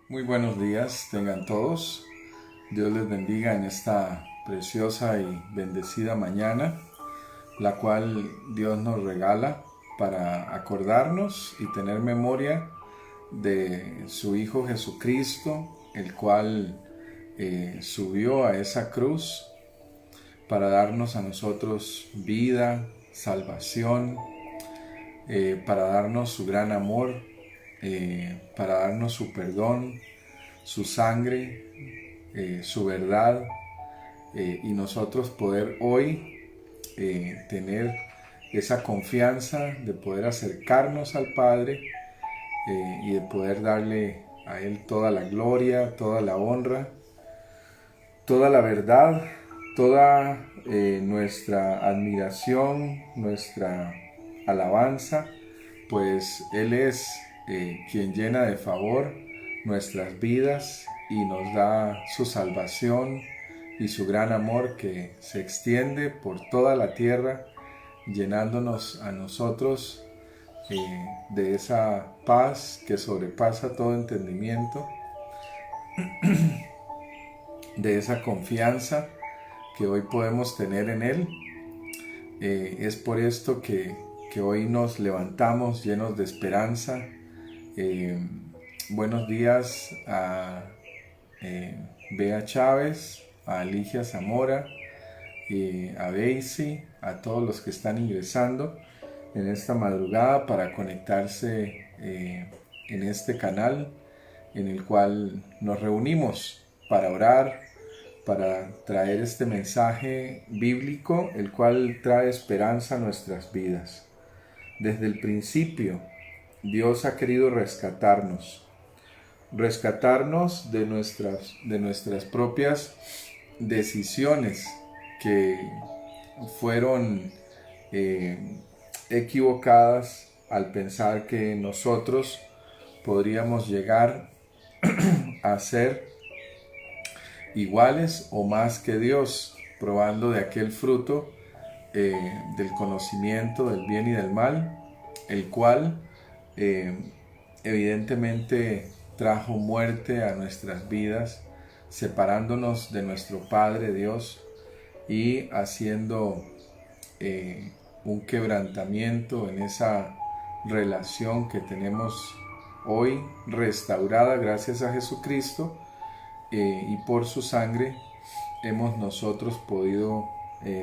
Muy buenos días tengan todos. Dios les bendiga en esta preciosa y bendecida mañana, la cual Dios nos regala para acordarnos y tener memoria de su Hijo Jesucristo, el cual subió a esa cruz para darnos a nosotros vida, salvación, para darnos su gran amor, para darnos su perdón, su sangre, su verdad, y nosotros poder hoy tener esa confianza de poder acercarnos al Padre, y de poder darle a Él toda la gloria, toda la honra, toda la verdad, toda nuestra admiración, nuestra alabanza, pues Él es quien llena de favor nuestras vidas y nos da su salvación y su gran amor que se extiende por toda la tierra, llenándonos a nosotros de esa paz que sobrepasa todo entendimiento, de esa confianza que hoy podemos tener en Él. Es por esto que hoy nos levantamos llenos de esperanza. Buenos días a Bea Chávez, a Alicia Zamora, a Daisy, a todos los que están ingresando en esta madrugada para conectarse en este canal en el cual nos reunimos para orar, para traer este mensaje bíblico, el cual trae esperanza a nuestras vidas. Desde el principio, Dios ha querido rescatarnos de nuestras propias decisiones que fueron equivocadas al pensar que nosotros podríamos llegar a ser iguales o más que Dios, probando de aquel fruto del conocimiento del bien y del mal, el cual evidentemente trajo muerte a nuestras vidas, separándonos de nuestro Padre Dios y haciendo un quebrantamiento en esa relación que tenemos hoy restaurada gracias a Jesucristo, y por su sangre hemos nosotros podido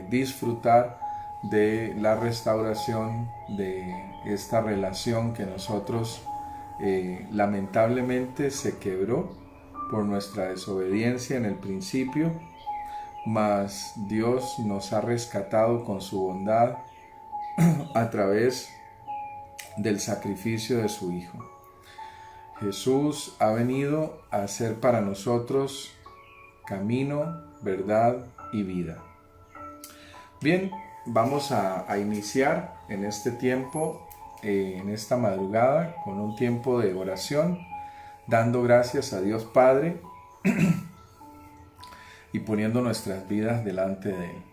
disfrutar de la restauración de esta relación que nosotros lamentablemente se quebró por nuestra desobediencia en el principio, mas Dios nos ha rescatado con su bondad a través del sacrificio de su Hijo. Jesús ha venido a ser para nosotros camino, verdad y vida. Bien, vamos a iniciar en este tiempo, en esta madrugada, con un tiempo de oración, dando gracias a Dios Padre y poniendo nuestras vidas delante de Él.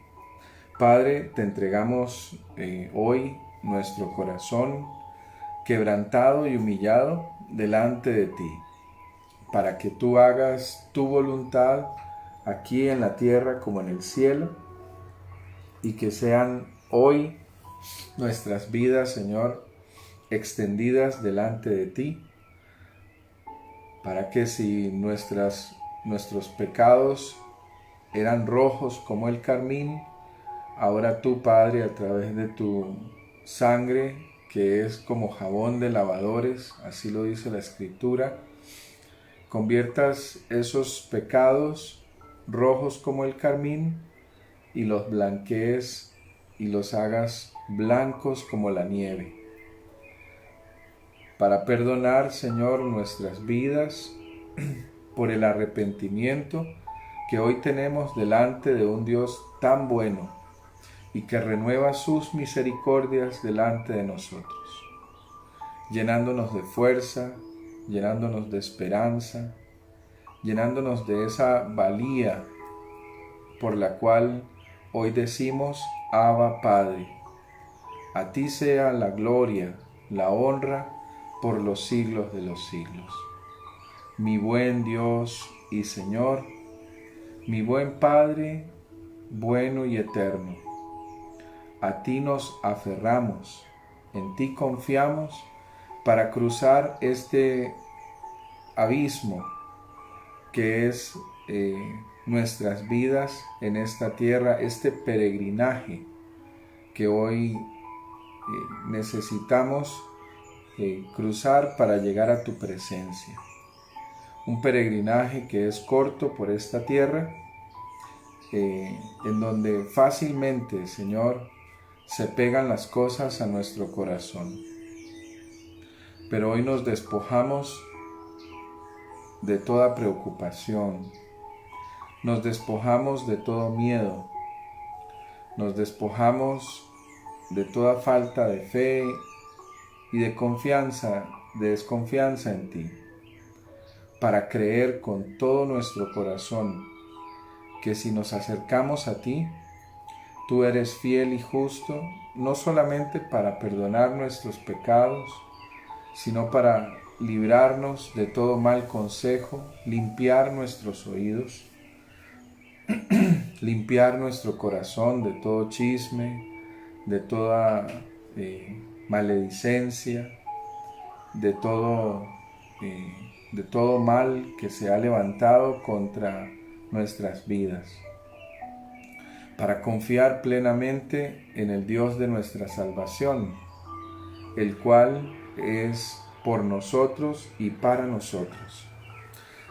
Padre, te entregamos hoy nuestro corazón quebrantado y humillado delante de ti, para que tú hagas tu voluntad aquí en la tierra como en el cielo, y que sean hoy nuestras vidas, Señor, extendidas delante de ti, para que si nuestros pecados eran rojos como el carmín, ahora tú, Padre, a través de tu sangre, que es como jabón de lavadores, así lo dice la Escritura, conviertas esos pecados rojos como el carmín y los blanquees y los hagas blancos como la nieve, para perdonar, Señor, nuestras vidas por el arrepentimiento que hoy tenemos delante de un Dios tan bueno y que renueva sus misericordias delante de nosotros, llenándonos de fuerza, llenándonos de esperanza, llenándonos de esa valía por la cual hoy decimos: Abba Padre, a ti sea la gloria, la honra por los siglos de los siglos. mi buen Dios y Señor, mi buen Padre, bueno y eterno. A ti nos aferramos, en ti confiamos para cruzar este abismo que es nuestras vidas en esta tierra, este peregrinaje que hoy necesitamos cruzar para llegar a tu presencia. Un peregrinaje que es corto por esta tierra, en donde fácilmente, Señor, se pegan las cosas a nuestro corazón. Pero hoy nos despojamos de toda preocupación, nos despojamos de todo miedo, nos despojamos de toda falta de fe y de confianza, de desconfianza en ti, para creer con todo nuestro corazón que si nos acercamos a ti, tú eres fiel y justo, no solamente para perdonar nuestros pecados, sino para librarnos de todo mal consejo, limpiar nuestros oídos, limpiar nuestro corazón de todo chisme, de toda maledicencia, de todo mal que se ha levantado contra nuestras vidas, para confiar plenamente en el Dios de nuestra salvación, el cual es por nosotros y para nosotros.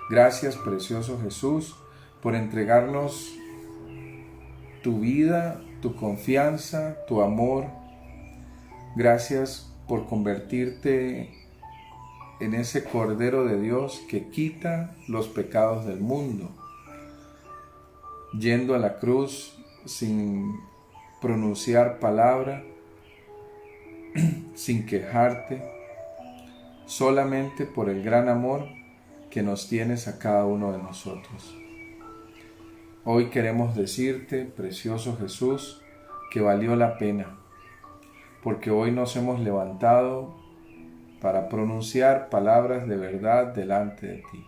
Gracias, precioso Jesús, por entregarnos tu vida, tu confianza, tu amor. Gracias por convertirte en ese Cordero de Dios que quita los pecados del mundo, yendo a la cruz sin pronunciar palabra, sin quejarte, solamente por el gran amor que nos tienes a cada uno de nosotros. Hoy queremos decirte, precioso Jesús, que valió la pena, porque hoy nos hemos levantado para pronunciar palabras de verdad delante de ti.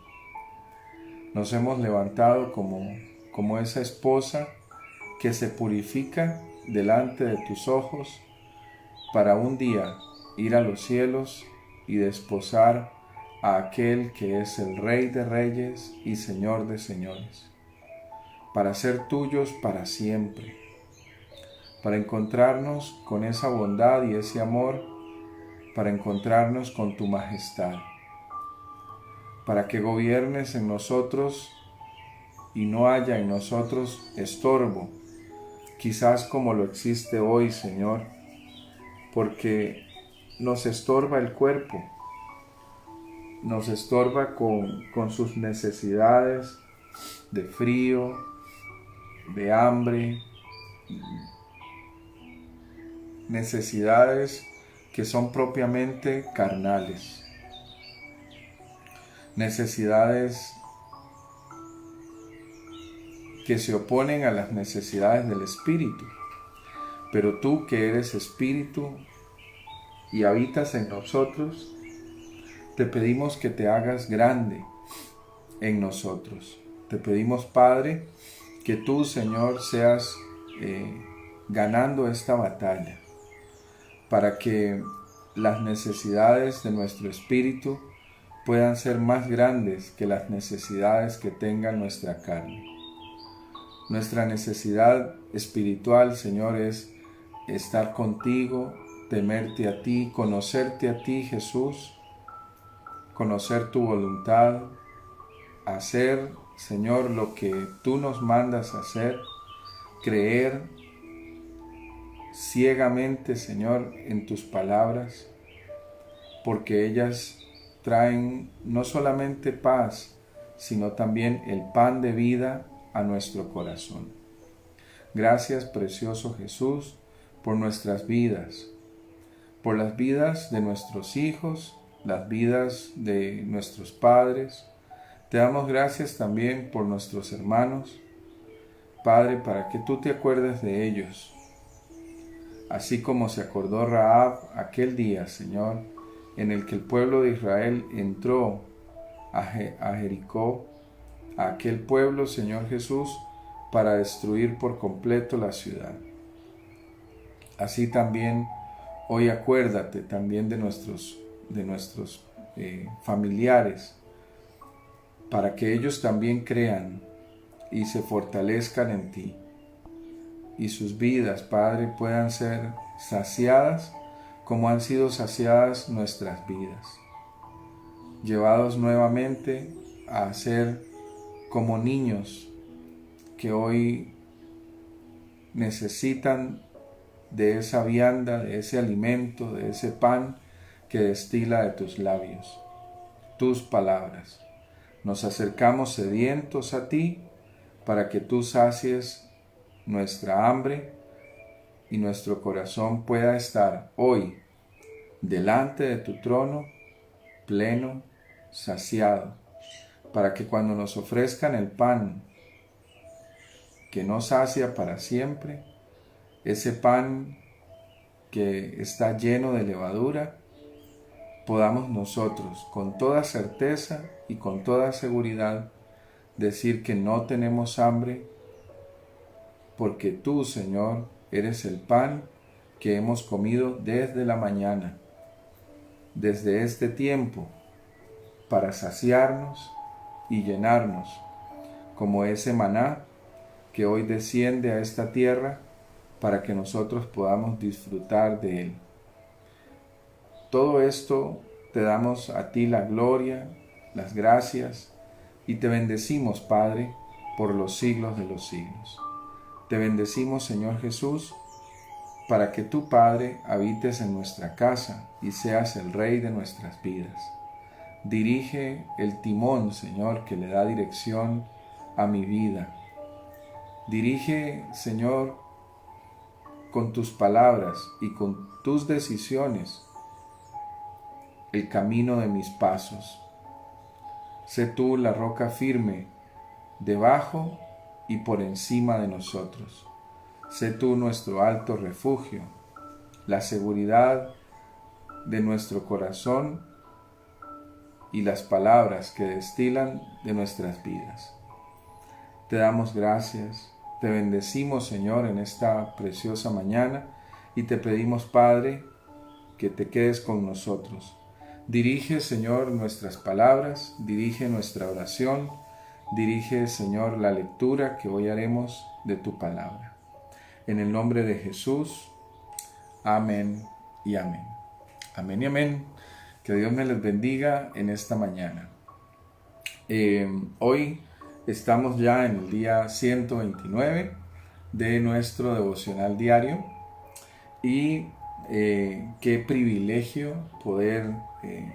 Nos hemos levantado como esa esposa que se purifica delante de tus ojos para un día ir a los cielos y desposar a aquel que es el Rey de Reyes y Señor de Señores, para ser tuyos para siempre, para encontrarnos con esa bondad y ese amor, para encontrarnos con tu majestad, para que gobiernes en nosotros y no haya en nosotros estorbo, quizás como lo existe hoy, Señor, porque nos estorba el cuerpo, nos estorba con sus necesidades de frío, de hambre, necesidades que son propiamente carnales, necesidades que se oponen a las necesidades del Espíritu. Pero tú que eres Espíritu y habitas en nosotros, te pedimos que te hagas grande en nosotros. Te pedimos, Padre, que tú, Señor, seas ganando esta batalla, para que las necesidades de nuestro espíritu puedan ser más grandes que las necesidades que tenga nuestra carne. Nuestra necesidad espiritual, Señor, es estar contigo, temerte a ti, conocerte a ti, Jesús, conocer tu voluntad, hacer, Señor, lo que tú nos mandas hacer, creer ciegamente, Señor, en tus palabras, porque ellas traen no solamente paz, sino también el pan de vida a nuestro corazón. Gracias, precioso Jesús, por nuestras vidas, por las vidas de nuestros hijos, las vidas de nuestros padres. Te damos gracias también por nuestros hermanos, Padre, para que tú te acuerdes de ellos, así como se acordó Rahab aquel día, Señor, en el que el pueblo de Israel entró a Jericó, a aquel pueblo, Señor Jesús, para destruir por completo la ciudad. Así también hoy acuérdate también de nuestros familiares, para que ellos también crean y se fortalezcan en ti, y sus vidas, Padre, puedan ser saciadas como han sido saciadas nuestras vidas, llevados nuevamente a ser como niños que hoy necesitan de esa vianda, de ese alimento, de ese pan que destila de tus labios, tus palabras. Nos acercamos sedientos a ti para que tú sacies nuestra hambre y nuestro corazón pueda estar hoy delante de tu trono pleno, saciado, para que cuando nos ofrezcan el pan que nos sacia para siempre, ese pan que está lleno de levadura, podamos nosotros con toda certeza y con toda seguridad decir que no tenemos hambre, porque tú, Señor, eres el pan que hemos comido desde la mañana, desde este tiempo, para saciarnos y llenarnos, como ese maná que hoy desciende a esta tierra para que nosotros podamos disfrutar de él. Todo esto te damos a ti la gloria, las gracias, y te bendecimos, Padre, por los siglos de los siglos. Te bendecimos, Señor Jesús, para que tú, Padre, habites en nuestra casa y seas el Rey de nuestras vidas. Dirige el timón, Señor, que le da dirección a mi vida. Dirige, Señor, con tus palabras y con tus decisiones el camino de mis pasos. Sé tú la roca firme debajo y por encima de nosotros. Sé tú nuestro alto refugio, la seguridad de nuestro corazón y las palabras que destilan de nuestras vidas. Te damos gracias, te bendecimos, Señor, en esta preciosa mañana y te pedimos, Padre, que te quedes con nosotros. Dirige, Señor, nuestras palabras, dirige nuestra oración, dirige, Señor, la lectura que hoy haremos de tu palabra. En el nombre de Jesús, amén y amén. Amén y amén. Que Dios me les bendiga en esta mañana. Hoy estamos ya en el día 129 de nuestro devocional diario y qué privilegio poder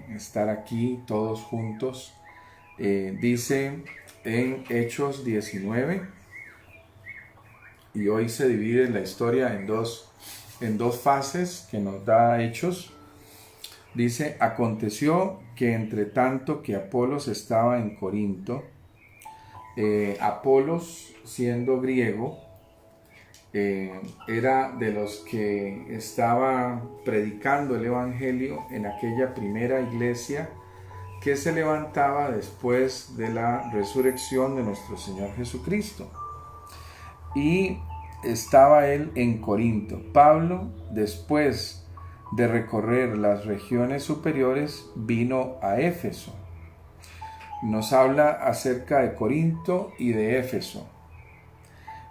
estar aquí todos juntos. Dice en Hechos 19, y hoy se divide la historia en dos fases que nos da Hechos. Dice: aconteció que entre tanto que Apolos estaba en Corinto, Apolos, siendo griego, era de los que estaba predicando el evangelio en aquella primera iglesia que se levantaba después de la resurrección de nuestro Señor Jesucristo. Y estaba él en Corinto. Pablo, después de recorrer las regiones superiores, vino a Éfeso. Nos habla acerca de Corinto y de Éfeso.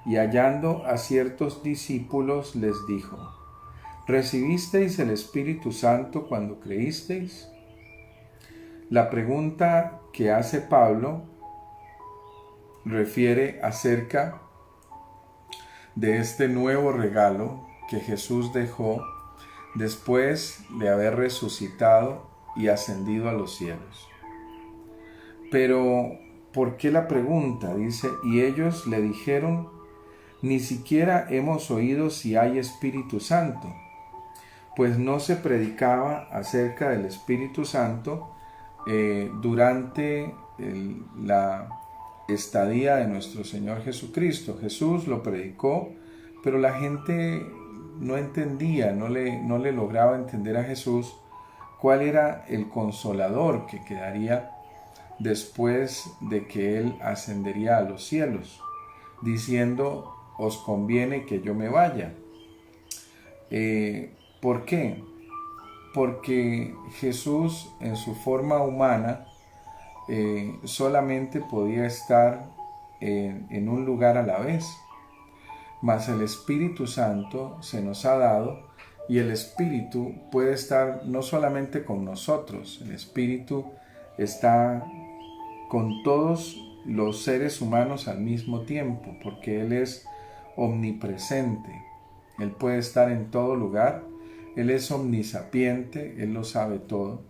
Y hallando a ciertos discípulos les dijo: ¿recibisteis el Espíritu Santo cuando creísteis? La pregunta que hace Pablo refiere acerca de este nuevo regalo que Jesús dejó después de haber resucitado y ascendido a los cielos. Pero, ¿por qué la pregunta? Dice: y ellos le dijeron: ni siquiera hemos oído si hay Espíritu Santo. Pues no se predicaba acerca del Espíritu Santo durante la estadía de nuestro Señor Jesucristo. Jesús lo predicó, pero la gente no entendía, no le lograba entender a Jesús cuál era el consolador que quedaría después de que Él ascendería a los cielos, diciendo: os conviene que yo me vaya. ¿Por qué? Porque Jesús en su forma humana solamente podía estar en un lugar a la vez, mas el Espíritu Santo se nos ha dado, y el Espíritu puede estar no solamente con nosotros, el Espíritu está con todos los seres humanos al mismo tiempo, porque Él es omnipresente. Él puede estar en todo lugar. Él es omnisapiente, Él lo sabe todo.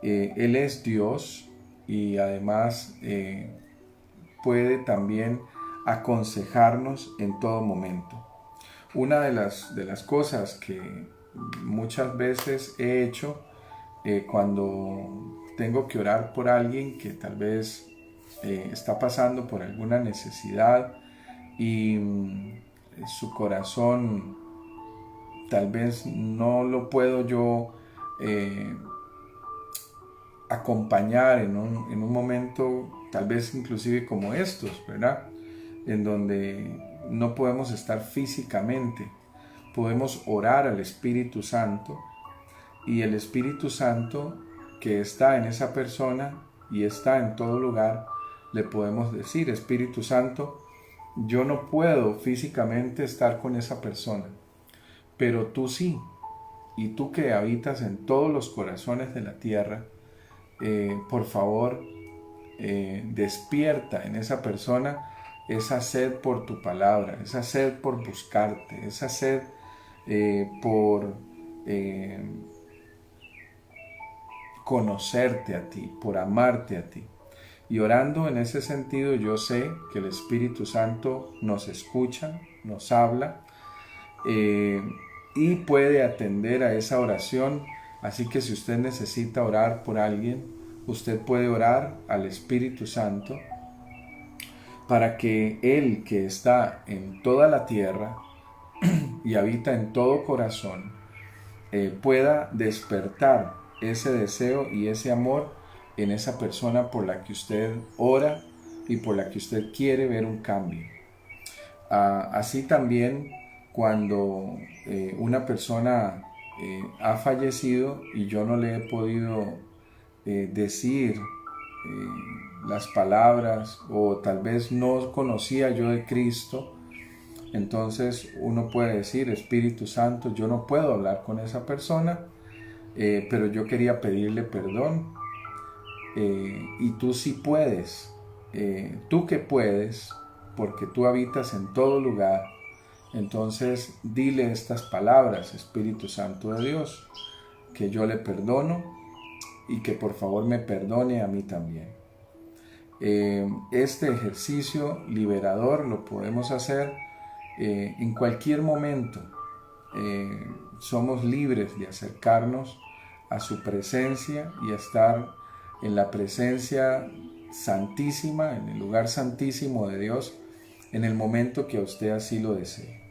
Él es Dios y además puede también aconsejarnos en todo momento. Una de las cosas que muchas veces he hecho cuando tengo que orar por alguien que tal vez está pasando por alguna necesidad y su corazón tal vez no lo puedo yo acompañar en un momento tal vez inclusive como estos, ¿verdad? En donde no podemos estar físicamente, podemos orar al Espíritu Santo, y el Espíritu Santo que está en esa persona y está en todo lugar, le podemos decir: Espíritu Santo, yo no puedo físicamente estar con esa persona, pero tú sí, y tú que habitas en todos los corazones de la tierra, por favor, despierta en esa persona esa sed por tu palabra, esa sed por buscarte, esa sed por conocerte a ti, por amarte a ti. Y orando en ese sentido, yo sé que el Espíritu Santo nos escucha, nos habla y puede atender a esa oración. Así que si usted necesita orar por alguien, usted puede orar al Espíritu Santo para que Él, que está en toda la tierra y habita en todo corazón, pueda despertar ese deseo y ese amor en esa persona por la que usted ora y por la que usted quiere ver un cambio. Así también cuando una persona ha fallecido y yo no le he podido decir las palabras, o tal vez no conocía yo de Cristo, entonces uno puede decir: Espíritu Santo, yo no puedo hablar con esa persona, pero yo quería pedirle perdón, y tú sí puedes, tú que puedes, porque tú habitas en todo lugar. Entonces dile estas palabras: Espíritu Santo de Dios, que yo le perdono y que por favor me perdone a mí también. Este ejercicio liberador lo podemos hacer en cualquier momento. Somos libres de acercarnos a su presencia y a estar en la presencia santísima, en el lugar santísimo de Dios, en el momento que a usted así lo desee.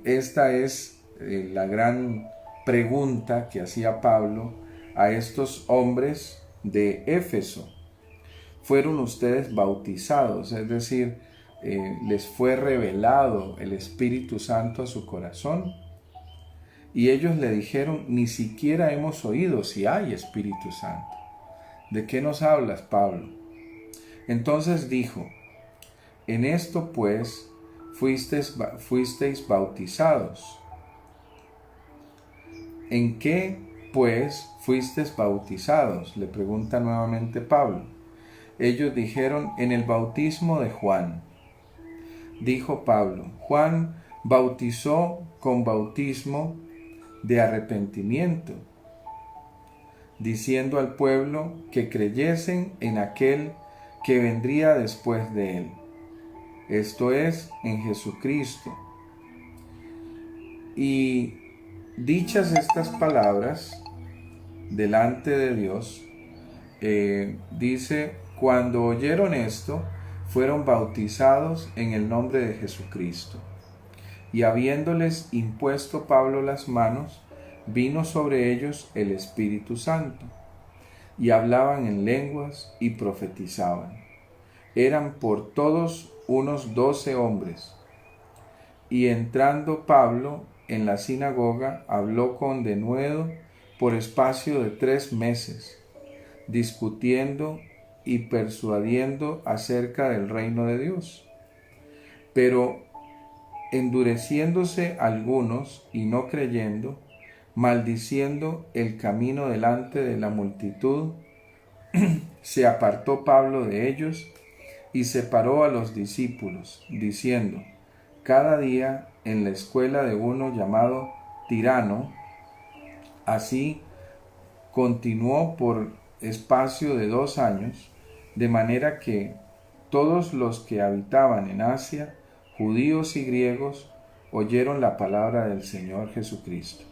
Esta es la gran pregunta que hacía Pablo a estos hombres de Éfeso. ¿Fueron ustedes bautizados? Es decir, ¿les fue revelado el Espíritu Santo a su corazón? Y ellos le dijeron: ni siquiera hemos oído si hay Espíritu Santo. ¿De qué nos hablas, Pablo? Entonces dijo: en esto pues fuisteis bautizados. ¿En qué pues fuisteis bautizados?, le pregunta nuevamente Pablo. Ellos dijeron: en el bautismo de Juan. Dijo Pablo: Juan bautizó con bautismo de arrepentimiento, diciendo al pueblo que creyesen en aquel que vendría después de él, esto es, en Jesucristo. Y dichas estas palabras delante de Dios, dice: cuando oyeron esto, fueron bautizados en el nombre de Jesucristo. Y habiéndoles impuesto Pablo las manos, vino sobre ellos el Espíritu Santo. y hablaban en lenguas y profetizaban. Eran por todos unos 12 hombres. Y entrando Pablo en la sinagoga, habló con denuedo por espacio de 3 meses, discutiendo y persuadiendo acerca del reino de Dios. Pero endureciéndose algunos y no creyendo, maldiciendo el camino delante de la multitud, se apartó Pablo de ellos y separó a los discípulos, diciendo: cada día en la escuela de uno llamado Tirano. Así continuó por espacio de 2 años, de manera que todos los que habitaban en Asia, judíos y griegos, oyeron la palabra del Señor Jesucristo.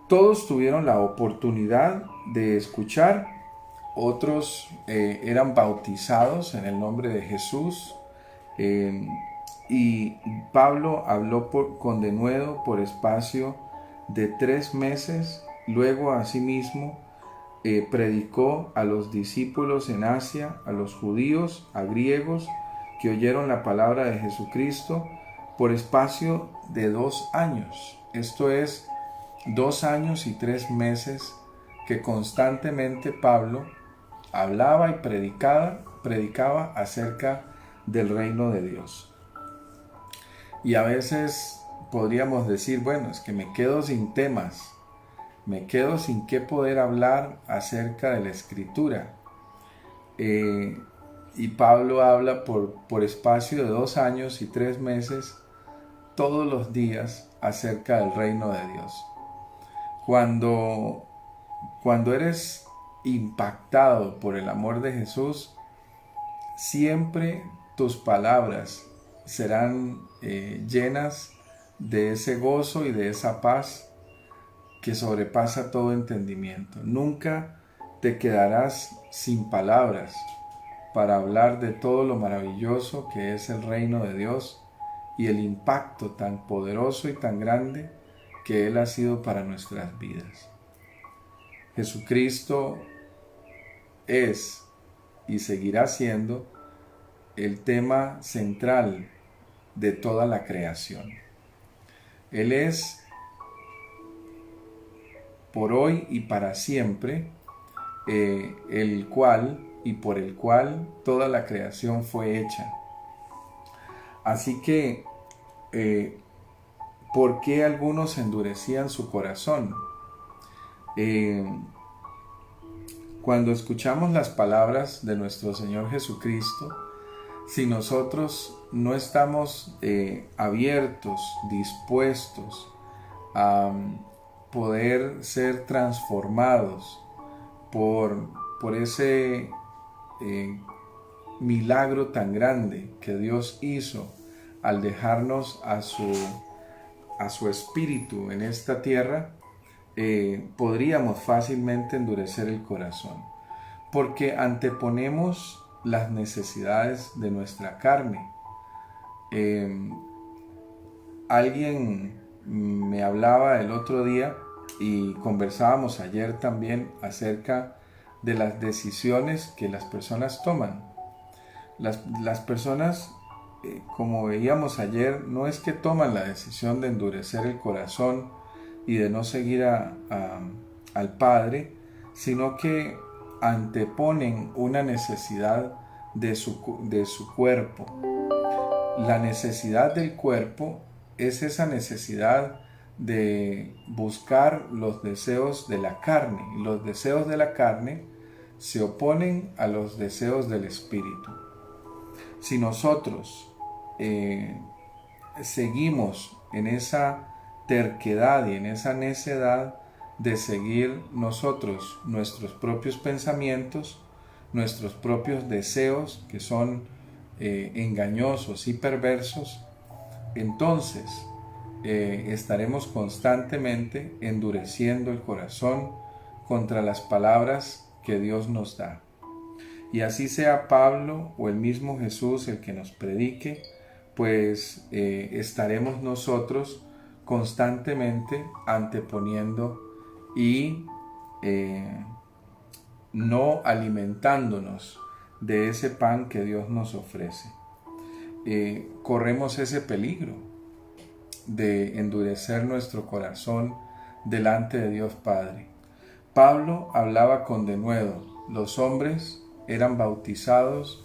Todos tuvieron la oportunidad de escuchar, otros eran bautizados en el nombre de Jesús, y Pablo habló con denuedo por espacio de 3 meses. Luego asimismo predicó a los discípulos en Asia, a los judíos, a griegos que oyeron la palabra de Jesucristo por espacio de 2 años. Esto es 2 años y 3 meses que constantemente Pablo hablaba y predicaba acerca del reino de Dios. Y a veces podríamos decir, bueno, es que me quedo sin temas, me quedo sin qué poder hablar acerca de la Escritura. Y Pablo habla por espacio de 2 años y 3 meses, todos los días, acerca del reino de Dios. Cuando eres impactado por el amor de Jesús, siempre tus palabras serán llenas de ese gozo y de esa paz que sobrepasa todo entendimiento. Nunca te quedarás sin palabras para hablar de todo lo maravilloso que es el reino de Dios y el impacto tan poderoso y tan grande que Él ha sido para nuestras vidas. Jesucristo es y seguirá siendo el tema central de toda la creación. Él es por hoy y para siempre el cual y por el cual toda la creación fue hecha. Así que, ¿por qué algunos endurecían su corazón? Cuando escuchamos las palabras de nuestro Señor Jesucristo, si nosotros no estamos abiertos, dispuestos a poder ser transformados por ese milagro tan grande que Dios hizo al dejarnos a su Espíritu en esta tierra, podríamos fácilmente endurecer el corazón, porque anteponemos las necesidades de nuestra carne. Alguien me hablaba el otro día y conversábamos ayer también acerca de las decisiones que las personas toman. Las personas, como veíamos ayer, no es que toman la decisión de endurecer el corazón y de no seguir al Padre, sino que anteponen una necesidad de su cuerpo. La necesidad del cuerpo es esa necesidad de buscar los deseos de la carne. Y los deseos de la carne se oponen a los deseos del Espíritu. Si nosotros seguimos en esa terquedad y en esa necedad de seguir nosotros nuestros propios pensamientos, nuestros propios deseos que son engañosos y perversos, entonces estaremos constantemente endureciendo el corazón contra las palabras que Dios nos da. Y así sea Pablo o el mismo Jesús el que nos predique, pues estaremos nosotros constantemente anteponiendo y no alimentándonos de ese pan que Dios nos ofrece. Corremos ese peligro de endurecer nuestro corazón delante de Dios Padre. Pablo hablaba con denuedo. Los hombres eran bautizados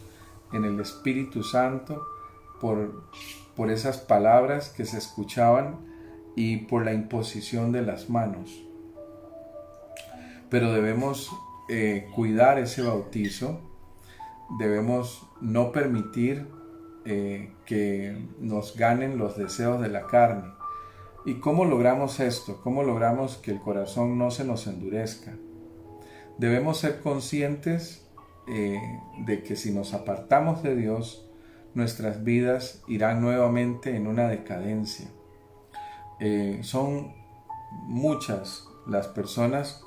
en el Espíritu Santo por esas palabras que se escuchaban y por la imposición de las manos. Pero debemos cuidar ese bautizo, debemos no permitir que nos ganen los deseos de la carne. ¿Y cómo logramos esto? ¿Cómo logramos que el corazón no se nos endurezca? Debemos ser conscientes de que si nos apartamos de Dios, nuestras vidas irán nuevamente en una decadencia. Son muchas las personas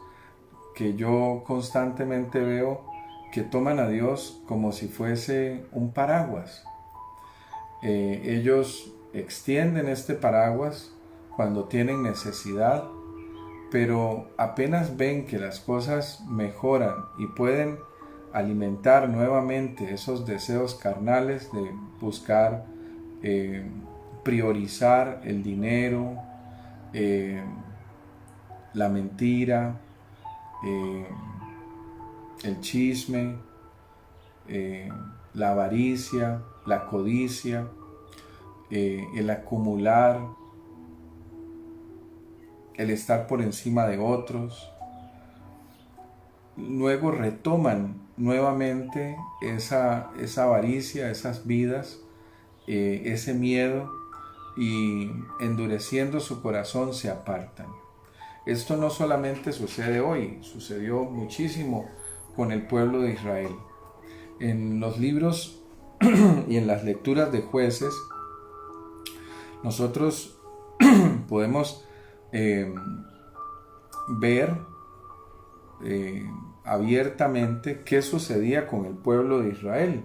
que yo constantemente veo que toman a Dios como si fuese un paraguas. Ellos extienden este paraguas cuando tienen necesidad, pero apenas ven que las cosas mejoran y pueden alimentar nuevamente esos deseos carnales de buscar priorizar el dinero, la mentira, el chisme, la avaricia, la codicia, el acumular, el estar por encima de otros. Luego retoman nuevamente esa avaricia, esas vidas, ese miedo, y endureciendo su corazón se apartan. Esto no solamente sucede hoy, sucedió muchísimo con el pueblo de Israel. En los libros y en las lecturas de Jueces, nosotros podemos ver abiertamente qué sucedía con el pueblo de Israel.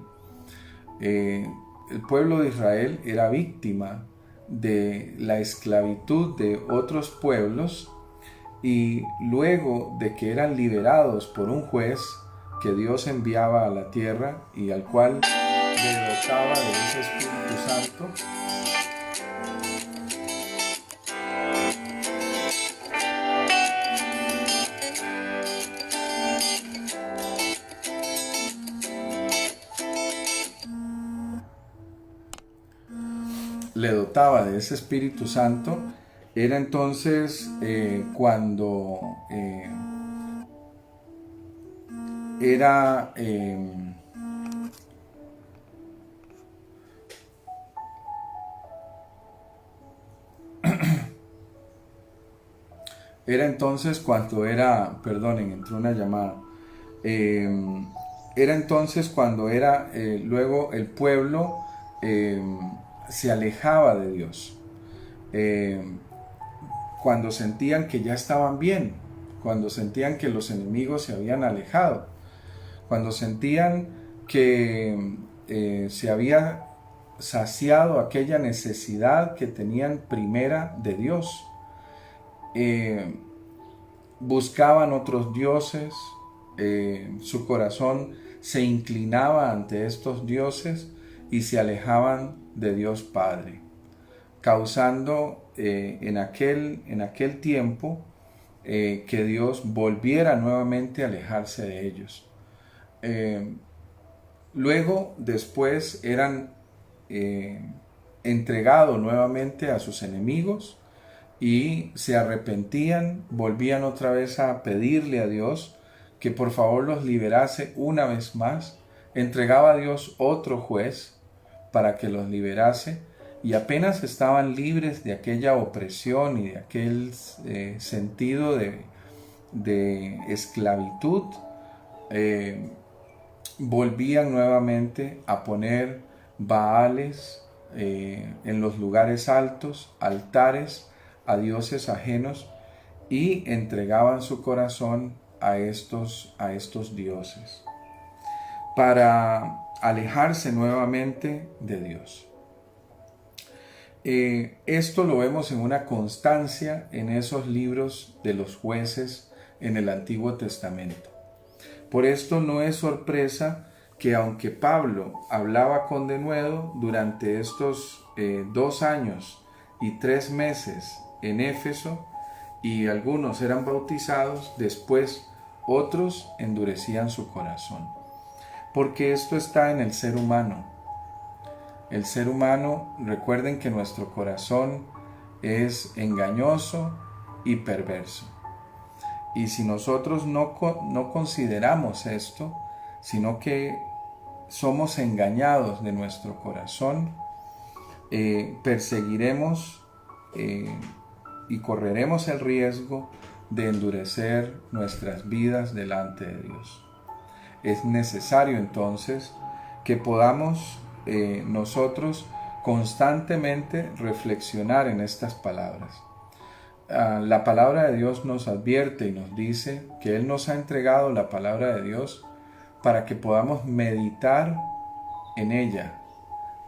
El pueblo de Israel era víctima de la esclavitud de otros pueblos, y luego de que eran liberados por un juez que Dios enviaba a la tierra y al cual le dotaba de ese Espíritu Santo, era entonces cuando era perdonen, entró una llamada. Era entonces cuando luego el pueblo se alejaba de Dios. Cuando sentían que ya estaban bien, cuando sentían que los enemigos se habían alejado, cuando sentían que se había saciado aquella necesidad que tenían primera de Dios. Buscaban otros dioses, su corazón se inclinaba ante estos dioses y se alejaban de Dios Padre, causando en aquel tiempo que Dios volviera nuevamente a alejarse de ellos. Luego, después, eran entregados nuevamente a sus enemigos y se arrepentían, volvían otra vez a pedirle a Dios que por favor los liberase una vez más. Entregaba a Dios otro juez para que los liberase, y apenas estaban libres de aquella opresión y de aquel sentido de esclavitud, volvían nuevamente a poner baales en los lugares altos, altares a dioses ajenos, y entregaban su corazón a estos dioses para alejarse nuevamente de Dios. Esto lo vemos en una constancia en esos libros de los jueces, en el Antiguo Testamento. Por esto no es sorpresa que aunque Pablo hablaba con denuedo durante estos 2 años y 3 meses en Éfeso, y algunos eran bautizados, después otros endurecían su corazón. Porque esto está en el ser humano. El ser humano, recuerden que nuestro corazón es engañoso y perverso. Y si nosotros no consideramos esto, sino que somos engañados de nuestro corazón, perseguiremos y correremos el riesgo de endurecer nuestras vidas delante de Dios. Es necesario entonces que podamos nosotros constantemente reflexionar en estas palabras. La palabra de Dios nos advierte y nos dice que Él nos ha entregado la palabra de Dios para que podamos meditar en ella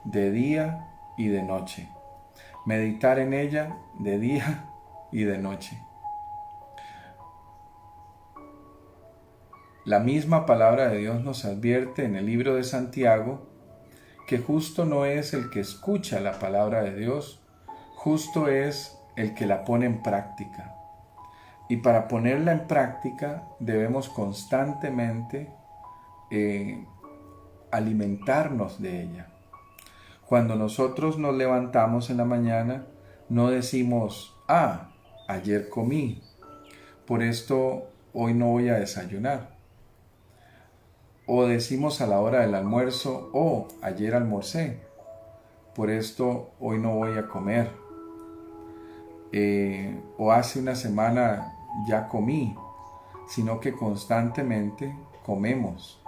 de día y de noche. Meditar en ella de día y de noche. La misma palabra de Dios nos advierte en el libro de Santiago que justo no es el que escucha la palabra de Dios, justo es el que la pone en práctica. Y para ponerla en práctica debemos constantemente alimentarnos de ella. Cuando nosotros nos levantamos en la mañana, no decimos, ayer comí, por esto hoy no voy a desayunar. O decimos a la hora del almuerzo, ayer almorcé, por esto hoy no voy a comer. O hace una semana ya comí, sino que constantemente comemos.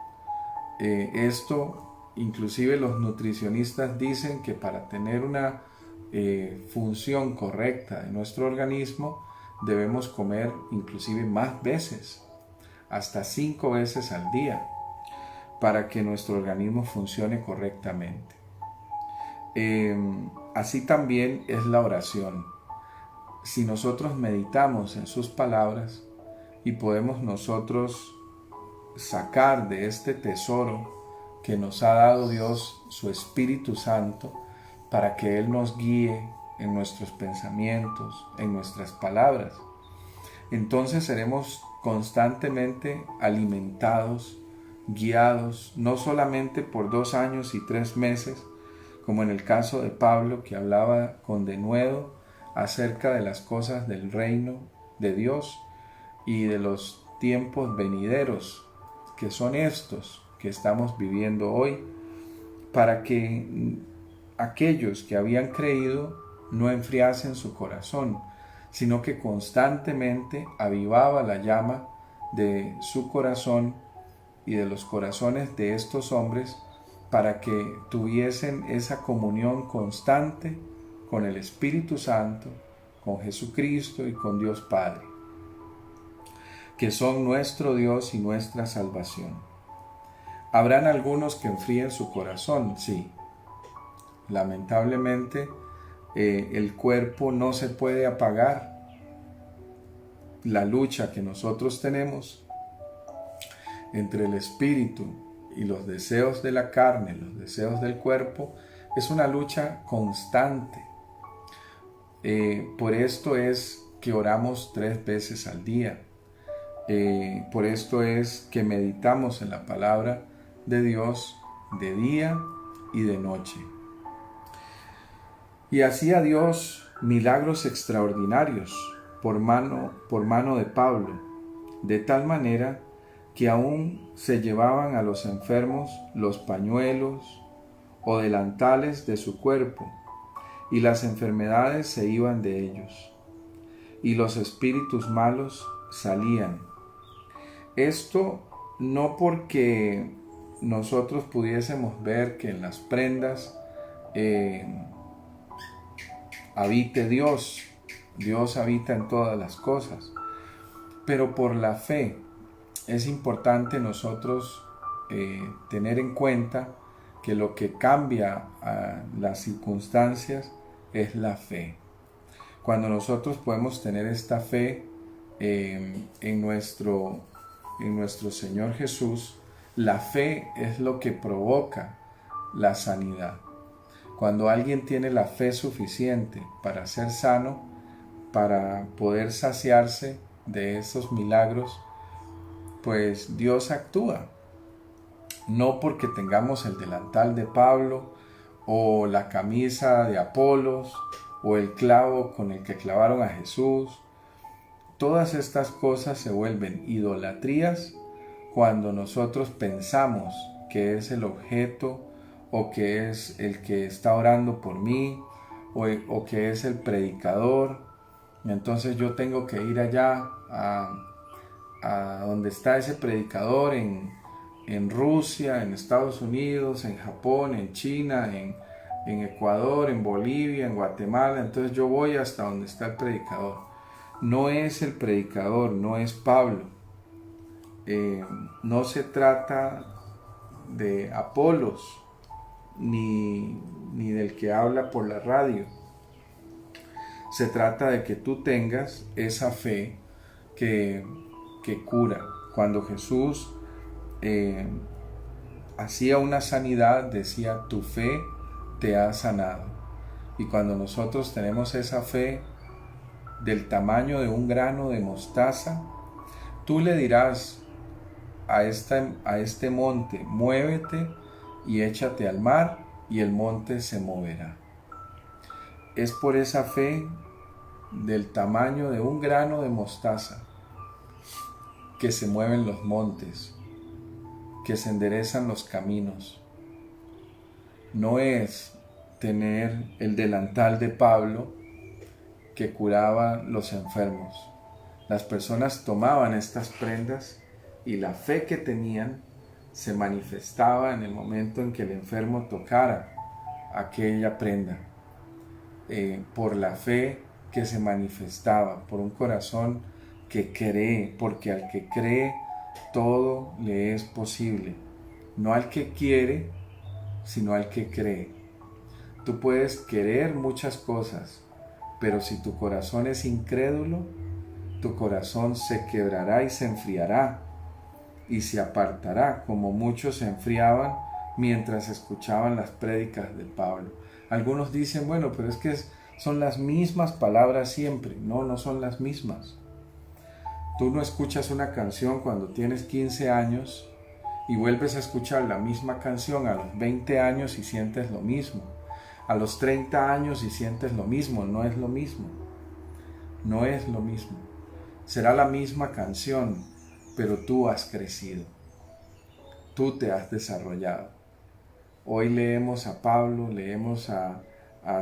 Esto, inclusive los nutricionistas dicen que para tener una función correcta de nuestro organismo, debemos comer inclusive más veces, hasta 5 veces al día, para que nuestro organismo funcione correctamente. Así también es la oración. Si nosotros meditamos en sus palabras y podemos nosotros sacar de este tesoro que nos ha dado Dios, su Espíritu Santo, para que Él nos guíe en nuestros pensamientos, en nuestras palabras, entonces seremos constantemente alimentados, guiados, no solamente por 2 años y 3 meses, como en el caso de Pablo, que hablaba con denuedo acerca de las cosas del reino de Dios y de los tiempos venideros, que son estos que estamos viviendo hoy, para que aquellos que habían creído no enfriasen su corazón, sino que constantemente avivaba la llama de su corazón y de los corazones de estos hombres, para que tuviesen esa comunión constante con el Espíritu Santo, con Jesucristo y con Dios Padre, que son nuestro Dios y nuestra salvación. ¿Habrán algunos que enfríen su corazón? Sí. Lamentablemente, el cuerpo no se puede apagar. La lucha que nosotros tenemos entre el espíritu y los deseos de la carne, los deseos del cuerpo, es una lucha constante. Por esto es que oramos 3 veces al día. Por esto es que meditamos en la palabra de Dios de día y de noche. Y hacía Dios milagros extraordinarios por mano de Pablo, de tal manera que aún se llevaban a los enfermos los pañuelos o delantales de su cuerpo, y las enfermedades se iban de ellos, y los espíritus malos salían. Esto no porque nosotros pudiésemos ver que en las prendas habite Dios. Dios habita en todas las cosas, pero por la fe es importante nosotros tener en cuenta que lo que cambia a las circunstancias es la fe. Cuando nosotros podemos tener esta fe en nuestro Señor Jesús, la fe es lo que provoca la sanidad. Cuando alguien tiene la fe suficiente para ser sano, para poder saciarse de esos milagros, pues Dios actúa. No porque tengamos el delantal de Pablo, o la camisa de Apolos, o el clavo con el que clavaron a Jesús. Todas estas cosas se vuelven idolatrías cuando nosotros pensamos que es el objeto, o que es el que está orando por mí, o que es el predicador. Entonces yo tengo que ir allá a donde está ese predicador en Rusia, en Estados Unidos, en Japón, en China, en Ecuador, en Bolivia, en Guatemala. Entonces yo voy hasta donde está el predicador. No es el predicador, no es Pablo. No se trata de Apolos, ni del que habla por la radio. Se trata de que tú tengas esa fe que cura. Cuando Jesús hacía una sanidad, decía: tu fe te ha sanado. Y cuando nosotros tenemos esa fe del tamaño de un grano de mostaza, tú le dirás a este monte: muévete y échate al mar, y el monte se moverá. Es por esa fe del tamaño de un grano de mostaza que se mueven los montes, que se enderezan los caminos. No es tener el delantal de Pablo que curaba los enfermos. Las personas tomaban estas prendas y la fe que tenían se manifestaba en el momento en que el enfermo tocara aquella prenda, por la fe que se manifestaba, por un corazón que cree, porque al que cree todo le es posible, no al que quiere, sino al que cree. Tú puedes querer muchas cosas, pero si tu corazón es incrédulo, tu corazón se quebrará y se enfriará, y se apartará, como muchos se enfriaban mientras escuchaban las prédicas de Pablo. Algunos dicen: bueno, pero es que son las mismas palabras siempre. No, no son las mismas. Tú no escuchas una canción cuando tienes 15 años y vuelves a escuchar la misma canción a los 20 años y sientes lo mismo. A los 30 años y sientes lo mismo. No es lo mismo. No es lo mismo. Será la misma canción, pero tú has crecido. Tú te has desarrollado. Hoy leemos a Pablo, leemos a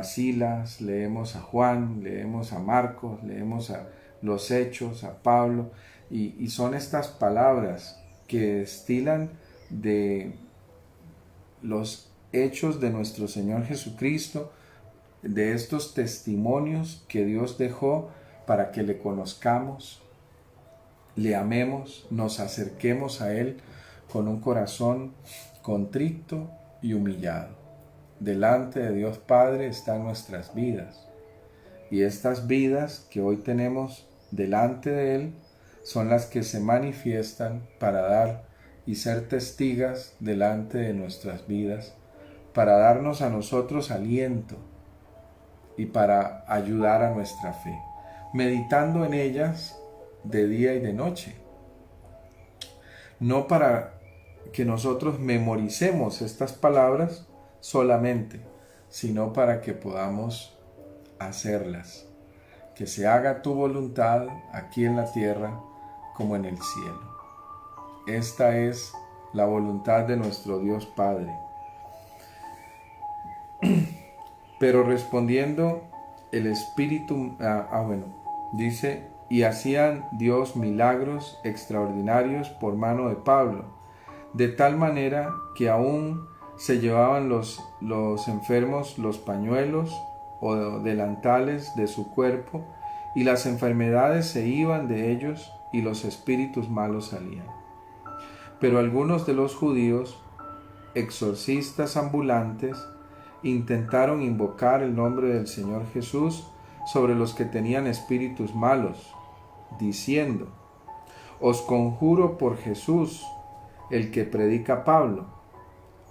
Silas, leemos a Juan, leemos a Marcos, leemos a los Hechos, a Pablo, y son estas palabras que destilan de los hechos de nuestro Señor Jesucristo, de estos testimonios que Dios dejó para que le conozcamos, le amemos, nos acerquemos a Él con un corazón contrito y humillado. Delante de Dios Padre están nuestras vidas, y estas vidas que hoy tenemos delante de Él son las que se manifiestan para dar y ser testigas delante de nuestras vidas, para darnos a nosotros aliento y para ayudar a nuestra fe, meditando en ellas de día y de noche. No para que nosotros memoricemos estas palabras solamente, sino para que podamos hacerlas. Que se haga tu voluntad aquí en la tierra como en el cielo. Esta es la voluntad de nuestro Dios Padre. Pero respondiendo el Espíritu, dice: y hacían Dios milagros extraordinarios por mano de Pablo, de tal manera que aún se llevaban los enfermos los pañuelos o delantales de su cuerpo, y las enfermedades se iban de ellos, y los espíritus malos salían. Pero algunos de los judíos, exorcistas ambulantes, intentaron invocar el nombre del Señor Jesús sobre los que tenían espíritus malos, diciendo: Os conjuro por Jesús, el que predica Pablo.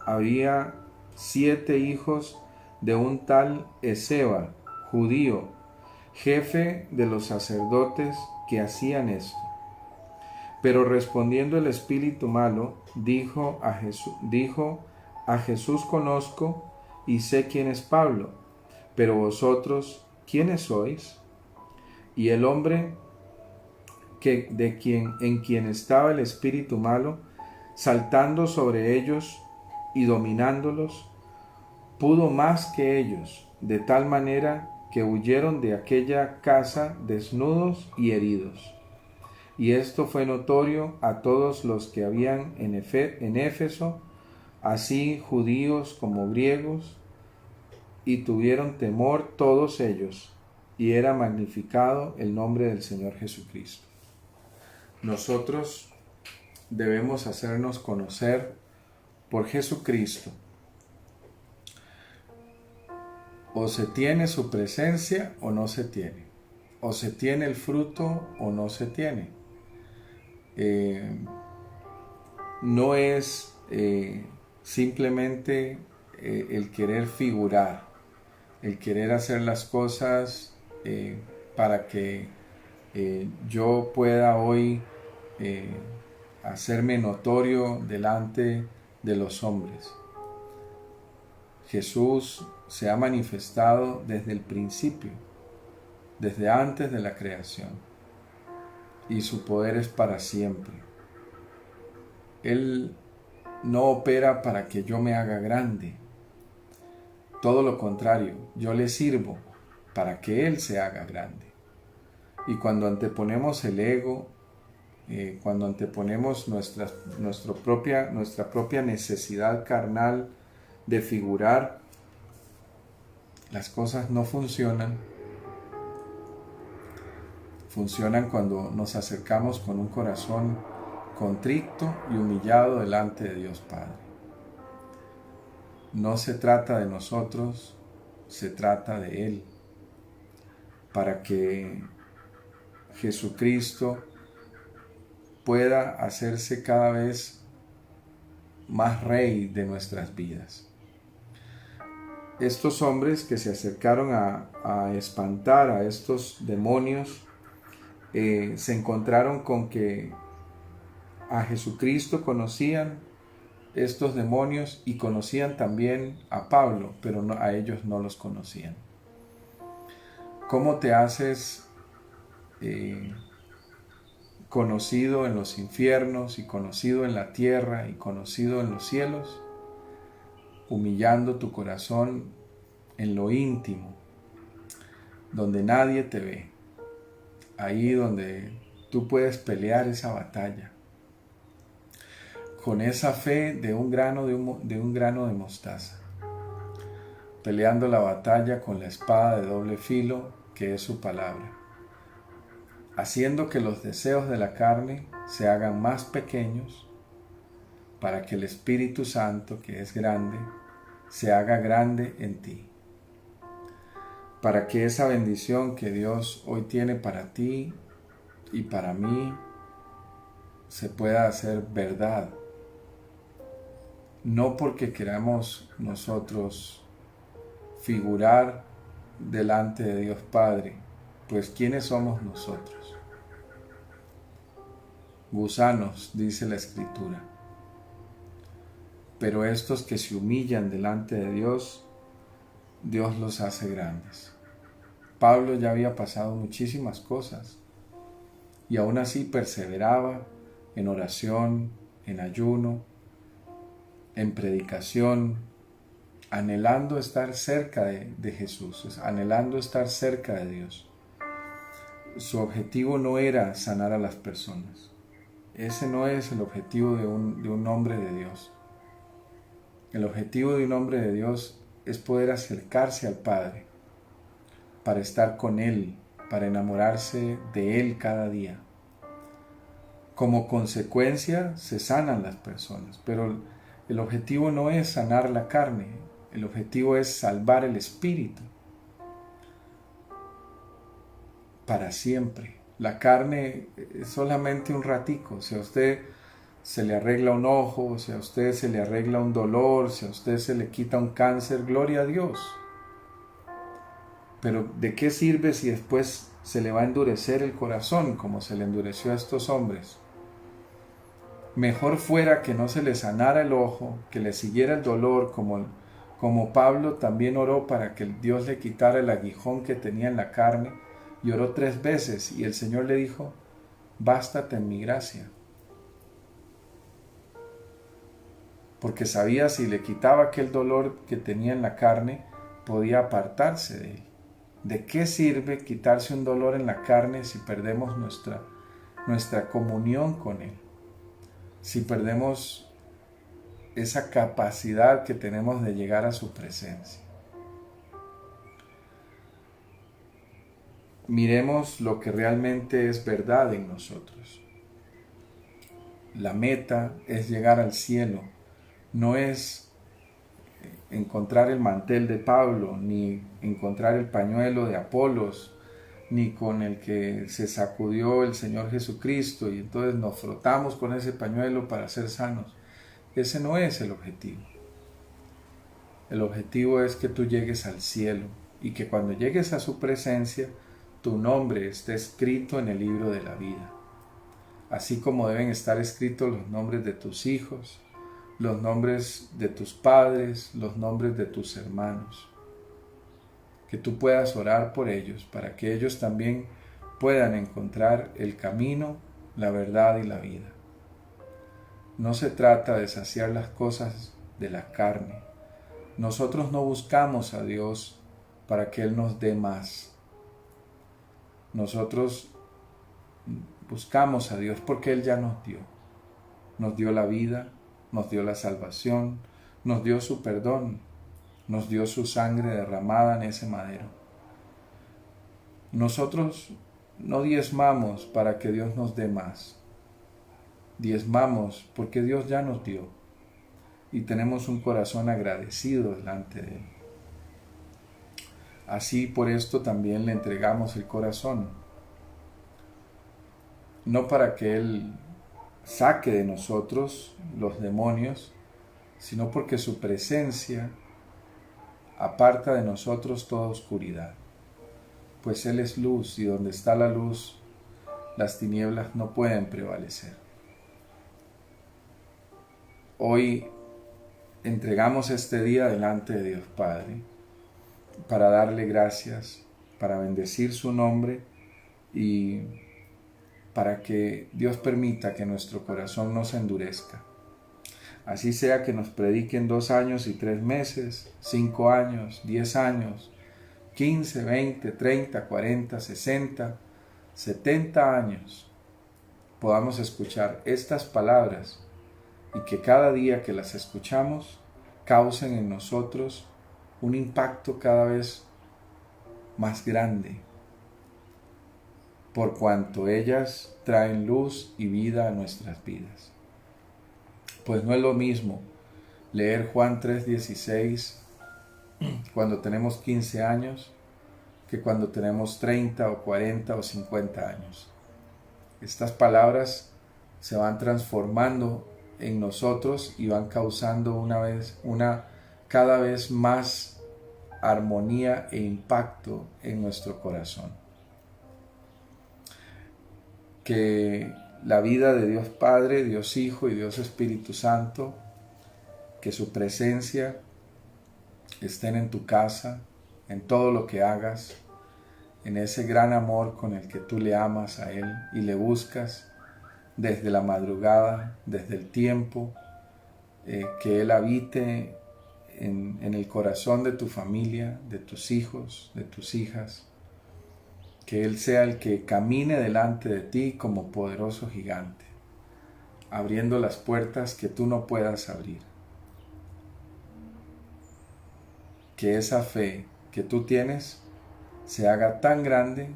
Había 7 hijos de un tal Esceva, judío, jefe de los sacerdotes, que hacían esto. Pero respondiendo el espíritu malo, dijo a Jesús conozco y sé quién es Pablo, pero vosotros, ¿quiénes sois? Y el hombre en quien estaba el espíritu malo, saltando sobre ellos y dominándolos, pudo más que ellos, de tal manera que huyeron de aquella casa desnudos y heridos. Y esto fue notorio a todos los que habían en Éfeso, así judíos como griegos, y tuvieron temor todos ellos, y era magnificado el nombre del Señor Jesucristo. Nosotros debemos hacernos conocer por Jesucristo. O se tiene su presencia o no se tiene. O se tiene el fruto o no se tiene. No es simplemente el querer figurar, el querer hacer las cosas para que yo pueda hoy hacerme notorio delante de los hombres. Jesús se ha manifestado desde el principio, desde antes de la creación, y su poder es para siempre. Él no opera para que yo me haga grande, todo lo contrario, yo le sirvo para que Él se haga grande. Y cuando anteponemos el ego, cuando anteponemos nuestra propia necesidad carnal de figurar, las cosas no funcionan. Funcionan cuando nos acercamos con un corazón contrito y humillado delante de Dios Padre. No se trata de nosotros, se trata de Él, para que Jesucristo pueda hacerse cada vez más Rey de nuestras vidas. Estos hombres que se acercaron a espantar a estos demonios, se encontraron con que a Jesucristo conocían estos demonios y conocían también a Pablo, pero a ellos no los conocían. ¿Cómo te haces conocido en los infiernos y conocido en la tierra y conocido en los cielos? Humillando tu corazón en lo íntimo, donde nadie te ve, ahí donde tú puedes pelear esa batalla, con esa fe de un grano de mostaza, peleando la batalla con la espada de doble filo que es su palabra, haciendo que los deseos de la carne se hagan más pequeños para que el Espíritu Santo, que es grande, se haga grande en ti. Para que esa bendición que Dios hoy tiene para ti y para mí se pueda hacer verdad. No porque queramos nosotros figurar delante de Dios Padre, pues ¿quiénes somos nosotros? Gusanos, dice la Escritura. Pero estos que se humillan delante de Dios, Dios los hace grandes. Pablo ya había pasado muchísimas cosas y aún así perseveraba en oración, en ayuno, en predicación, anhelando estar cerca de Jesús, anhelando estar cerca de Dios. Su objetivo no era sanar a las personas. Ese no es el objetivo de un hombre de Dios. El objetivo de un hombre de Dios es poder acercarse al Padre para estar con Él, para enamorarse de Él cada día. Como consecuencia se sanan las personas, pero el objetivo no es sanar la carne, el objetivo es salvar el espíritu para siempre. La carne es solamente un ratico. Si a usted se le arregla un ojo, si a usted se le arregla un dolor, si a usted se le quita un cáncer, gloria a Dios. Pero ¿de qué sirve si después se le va a endurecer el corazón como se le endureció a estos hombres? Mejor fuera que no se le sanara el ojo, que le siguiera el dolor, como Pablo también oró para que Dios le quitara el aguijón que tenía en la carne, y oró 3 veces, y el Señor le dijo: bástate en mi gracia. Porque sabía, si le quitaba aquel dolor que tenía en la carne, podía apartarse de él. ¿De qué sirve quitarse un dolor en la carne si perdemos nuestra comunión con él? Si perdemos esa capacidad que tenemos de llegar a su presencia. Miremos lo que realmente es verdad en nosotros. La meta es llegar al cielo, no es encontrar el mantel de Pablo, ni encontrar el pañuelo de Apolos, ni con el que se sacudió el Señor Jesucristo y entonces nos frotamos con ese pañuelo para ser sanos. Ese no es el objetivo. El objetivo es que tú llegues al cielo y que cuando llegues a su presencia, tu nombre esté escrito en el libro de la vida. Así como deben estar escritos los nombres de tus hijos, los nombres de tus padres, los nombres de tus hermanos. Que tú puedas orar por ellos para que ellos también puedan encontrar el camino, la verdad y la vida. No se trata de saciar las cosas de la carne. Nosotros no buscamos a Dios para que Él nos dé más. Nosotros buscamos a Dios porque Él ya nos dio. Nos dio la vida, nos dio la salvación, nos dio su perdón, nos dio su sangre derramada en ese madero. Nosotros no diezmamos para que Dios nos dé más. Diezmamos porque Dios ya nos dio y tenemos un corazón agradecido delante de Él. Así por esto también le entregamos el corazón, no para que Él saque de nosotros los demonios, sino porque su presencia aparta de nosotros toda oscuridad, pues Él es luz y donde está la luz, las tinieblas no pueden prevalecer. Hoy entregamos este día delante de Dios Padre para darle gracias, para bendecir su nombre y para que Dios permita que nuestro corazón no se endurezca. Así sea que nos prediquen 2 años y 3 meses, 5 años, 10 años, 15, 20, 30, 40, 60, 70 años, podamos escuchar estas palabras y que cada día que las escuchamos causen en nosotros un impacto cada vez más grande, por cuanto ellas traen luz y vida a nuestras vidas. Pues no es lo mismo leer Juan 3:16 cuando tenemos 15 años que cuando tenemos 30 o 40 o 50 años. Estas palabras se van transformando en nosotros y van causando cada vez más armonía e impacto en nuestro corazón. Que la vida de Dios Padre, Dios Hijo y Dios Espíritu Santo, que su presencia estén en tu casa, en todo lo que hagas, en ese gran amor con el que tú le amas a Él y le buscas desde la madrugada, desde el tiempo, que Él habite en el corazón de tu familia, de tus hijos, de tus hijas, que Él sea el que camine delante de ti como poderoso gigante, abriendo las puertas que tú no puedas abrir. Que esa fe que tú tienes se haga tan grande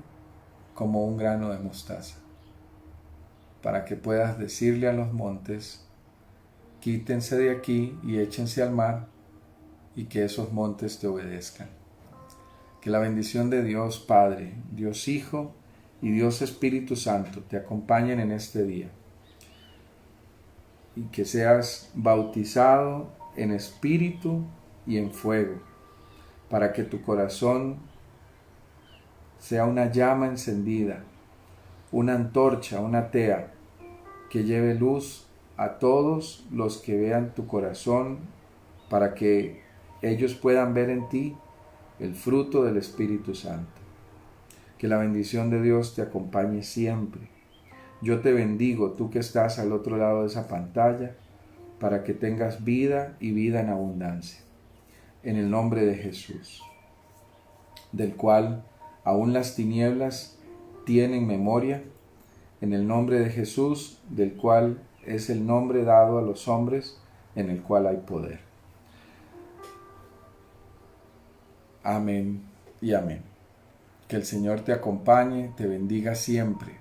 como un grano de mostaza, para que puedas decirle a los montes: quítense de aquí y échense al mar, y que esos montes te obedezcan. Que la bendición de Dios Padre, Dios Hijo y Dios Espíritu Santo te acompañen en este día. Y que seas bautizado en espíritu y en fuego, para que tu corazón sea una llama encendida, una antorcha, una tea, que lleve luz a todos los que vean tu corazón, para que ellos puedan ver en ti el fruto del Espíritu Santo. Que la bendición de Dios te acompañe siempre. Yo te bendigo, tú que estás al otro lado de esa pantalla, para que tengas vida y vida en abundancia. En el nombre de Jesús, del cual aún las tinieblas tienen memoria, en el nombre de Jesús, del cual es el nombre dado a los hombres, en el cual hay poder. Amén y amén. Que el Señor te acompañe, te bendiga siempre.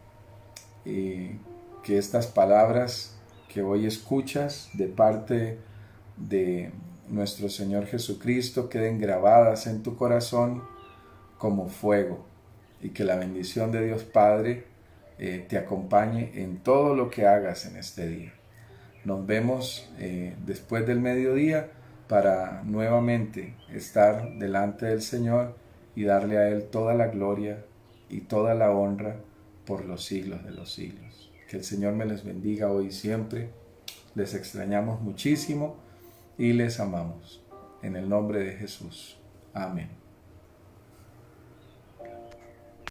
Que estas palabras que hoy escuchas de parte de nuestro Señor Jesucristo queden grabadas en tu corazón como fuego, y que la bendición de Dios Padre te acompañe en todo lo que hagas en este día. Nos vemos después del mediodía para nuevamente estar delante del Señor y darle a Él toda la gloria y toda la honra por los siglos de los siglos. Que el Señor me les bendiga hoy y siempre. Les extrañamos muchísimo y les amamos. En el nombre de Jesús. Amén.